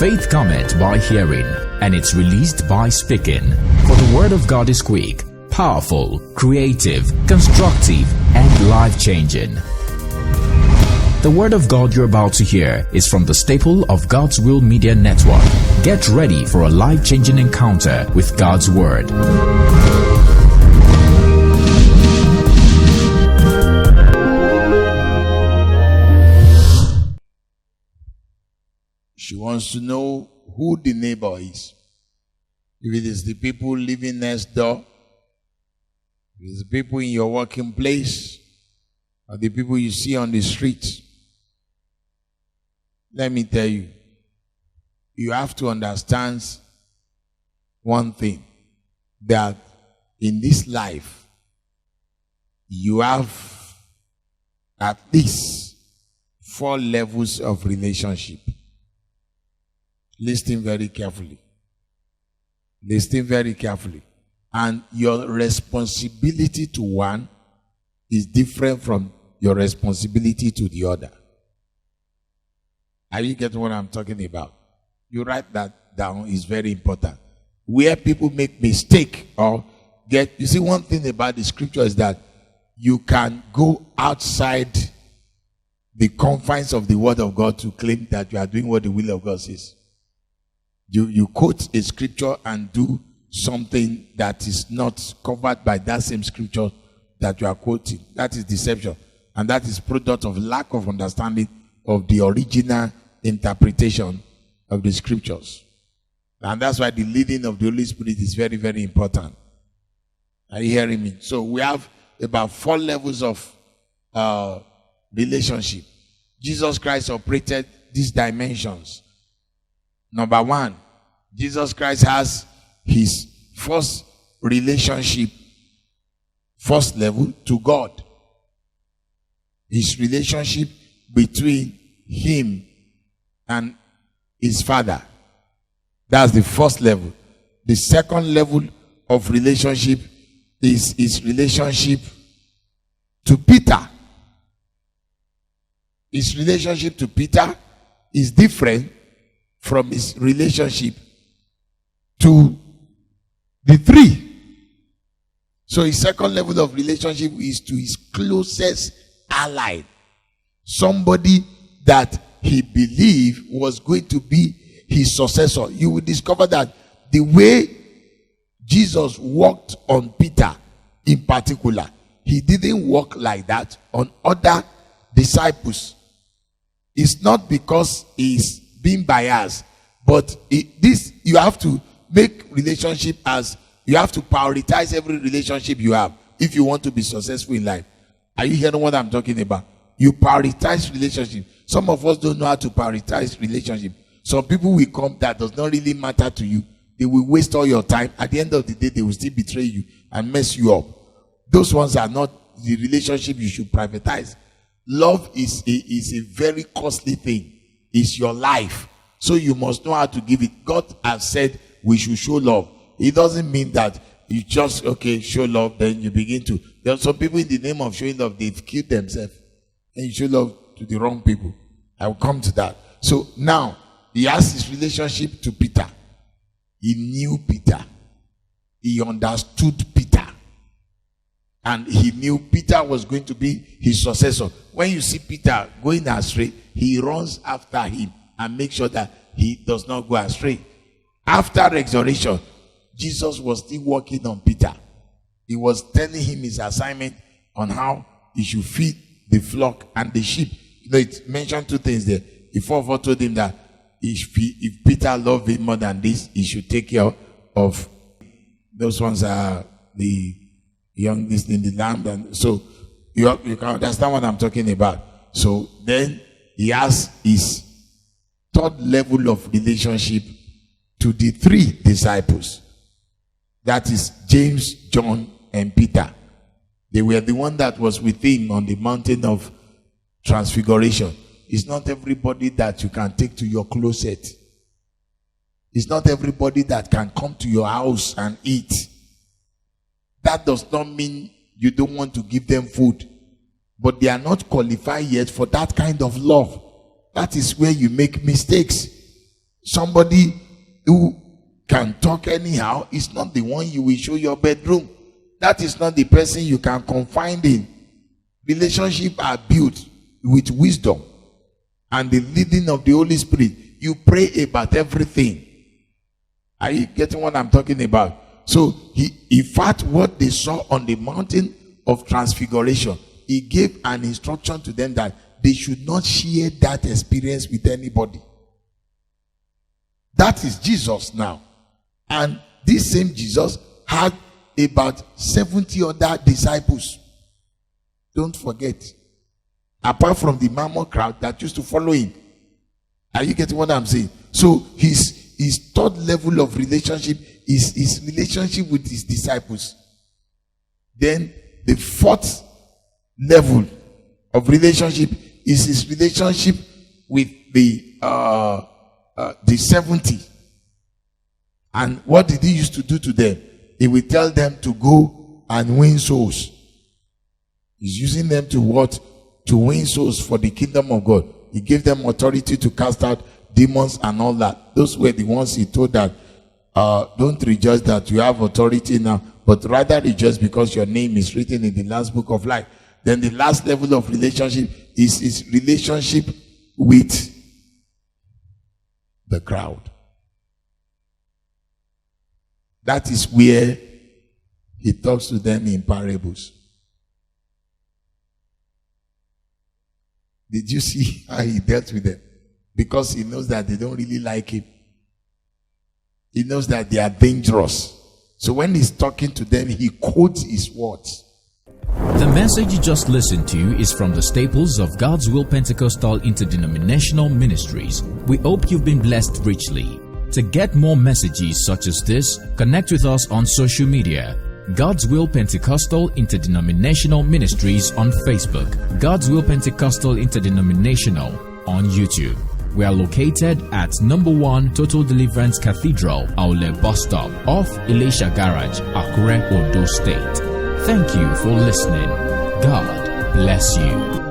Faith cometh by hearing, and it's released by speaking. For the word of God is quick, powerful, creative, constructive, and life-changing. The word of God you're about to hear is from the staple of God's Will Media Network. Get ready for a life-changing encounter with God's word. She wants to know who the neighbor is. If it is the people living next door, if it is the people in your working place, or the people you see on the street. Let me tell you, you have to understand one thing, that in this life, you have at least 4 levels of relationship. Listen very carefully. Listen very carefully. And your responsibility to one is different from your responsibility to the other. Are you getting what I'm talking about? You write that down, is very important. Where people make mistake or you see, one thing about the scripture is that you can go outside the confines of the word of God to claim that you are doing what the will of God says. You quote a scripture and do something that is not covered by that same scripture that you are quoting. That is deception. And that is product of lack of understanding of the original interpretation of the scriptures. And that's why the leading of the Holy Spirit is very, very important. Are you hearing me? So we have about 4 levels of relationship. Jesus Christ operated these dimensions. Number 1, Jesus Christ has his first relationship, first level, to God. His relationship between him and his Father. That's the first level. The second level of relationship is his relationship to Peter. His relationship to Peter is different from his relationship to the 3. So his second level of relationship is to his closest ally. Somebody that he believed was going to be his successor. You will discover that the way Jesus walked on Peter in particular, he didn't walk like that on other disciples. It's not because he's being biased, but you have to make relationship as you have to prioritize every relationship you have if you want to be successful in life. Are you hearing what I'm talking about? You prioritize relationship. Some of us don't know how to prioritize relationship. Some people will come that does not really matter to you. They will waste all your time. At the end of the day, they will still betray you and mess you up. Those ones are not the relationship you should privatize. Love is a very costly thing. It's your life. So you must know how to give it. God has said we should show love. It doesn't mean that you just, show love, then you begin to. There are some people in the name of showing love, they've killed themselves. And you show love to the wrong people. I will come to that. So now, he has his relationship to Peter. He knew Peter. He understood Peter. And he knew Peter was going to be his successor. When you see Peter going astray, he runs after him and makes sure that he does not go astray. After resurrection, Jesus was still working on Peter. He was telling him his assignment on how he should feed the flock and the sheep. It mentioned 2 things there. He told him that if Peter loved him more than this, he should take care of. Those ones are the youngest in the land. And so you can understand what I'm talking about. So then he has his 3rd level of relationship to the 3 disciples. That is James, John, and Peter. They were the one that was with him on the mountain of transfiguration. It's not everybody that you can take to your closet. It's not everybody that can come to your house and eat. That does not mean you don't want to give them food. But they are not qualified yet for that kind of love. That is where you make mistakes. somebody who can talk anyhow is not the one you will show your bedroom. That is not the person you can confide in. Relationships are built with wisdom and the leading of the Holy Spirit. You pray about everything. Are you getting what I'm talking about? So in fact, what they saw on the mountain of transfiguration, he gave an instruction to them that they should not share that experience with anybody. That is Jesus now. And this same Jesus had about 70 other disciples. Don't forget. Apart from the mammoth crowd that used to follow him. Are you getting what I'm saying? So his third level of relationship is his relationship with his disciples. Then the fourth level of relationship is his relationship with the 70. And what did he used to do to them? He will tell them to go and win souls. He's using them to what? To win souls for the kingdom of God. He gave them authority to cast out demons and all that. Those were the ones he told that don't rejoice that you have authority now, but rather rejoice because your name is written in the last book of life. Then the last level of relationship is his relationship with the crowd. That is where he talks to them in parables. Did you see how he dealt with them? Because he knows that they don't really like him. He knows that they are dangerous. So when he's talking to them, he quotes his words. The message you just listened to is from the staples of God's Will Pentecostal Interdenominational Ministries. We hope you've been blessed richly. To get more messages such as this, connect with us on social media. God's Will Pentecostal Interdenominational Ministries on Facebook. God's Will Pentecostal Interdenominational on YouTube. We are located at number 1 Total Deliverance Cathedral, Aule Bus Stop, off Elisha Garage, Akure, Ondo State. Thank you for listening. God bless you.